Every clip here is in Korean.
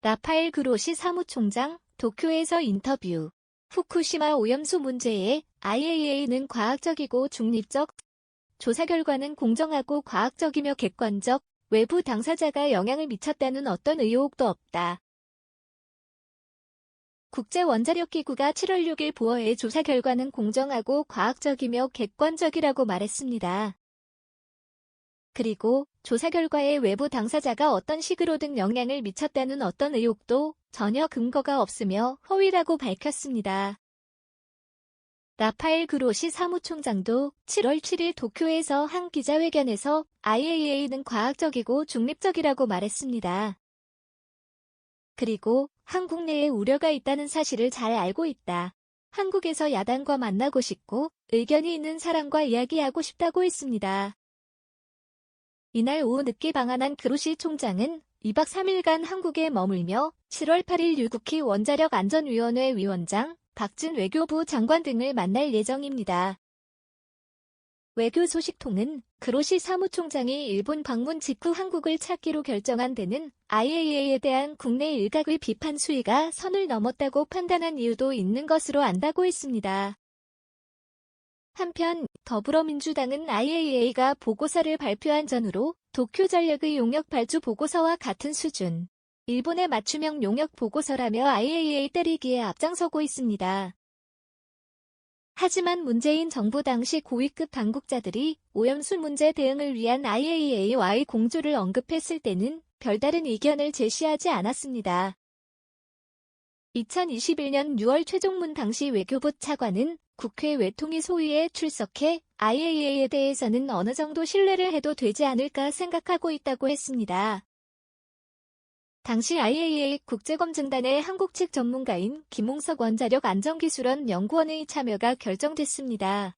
라파엘 그로시 사무총장, 도쿄에서 인터뷰. 후쿠시마 오염수 문제에 IAEA는 과학적이고 중립적, 조사 결과는 공정하고 과학적이며 객관적, 외부 당사자가 영향을 미쳤다는 어떤 의혹도 없다. 국제원자력기구가 7월 6일 보어의 조사 결과는 공정하고 과학적이며 객관적이라고 말했습니다. 그리고 조사 결과에 외부 당사자가 어떤 식으로든 영향을 미쳤다는 어떤 의혹도 전혀 근거가 없으며 허위라고 밝혔습니다. 라파엘 그로시 사무총장도 7월 7일 도쿄에서 한 기자회견에서 IAEA는 과학적이고 중립적이라고 말했습니다. 그리고 한국 내에 우려가 있다는 사실을 잘 알고 있다. 한국에서 야당과 만나고 싶고 의견이 있는 사람과 이야기하고 싶다고 했습니다. 이날 오후 늦게 방한한 그로시 총장은 2박 3일간 한국에 머물며 7월 8일 유국희 원자력안전위원회 위원장, 박진 외교부 장관 등을 만날 예정입니다. 외교 소식통은 그로시 사무총장이 일본 방문 직후 한국을 찾기로 결정한 데는 IAEA에 대한 국내 일각의 비판 수위가 선을 넘었다고 판단한 이유도 있는 것으로 안다고 했습니다. 한편 더불어민주당은 IAEA가 보고서를 발표한 전후로 도쿄전력의 용역 발주 보고서와 같은 수준, 일본의 맞춤형 용역 보고서라며 IAEA 때리기에 앞장서고 있습니다. 하지만 문재인 정부 당시 고위급 당국자들이 오염수 문제 대응을 위한 IAEA와의 공조를 언급했을 때는 별다른 의견을 제시하지 않았습니다. 2021년 6월 최종문 당시 외교부 차관은 국회 외통위 소위에 출석해 IAEA에 대해서는 어느 정도 신뢰를 해도 되지 않을까 생각하고 있다고 했습니다. 당시 IAEA 국제검증단의 한국 측 전문가인 김홍석 원자력안전기술원 연구원의 참여가 결정됐습니다.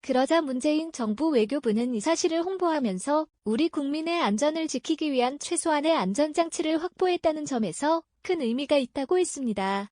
그러자 문재인 정부 외교부는 이 사실을 홍보하면서 우리 국민의 안전을 지키기 위한 최소한의 안전장치를 확보했다는 점에서 큰 의미가 있다고 했습니다.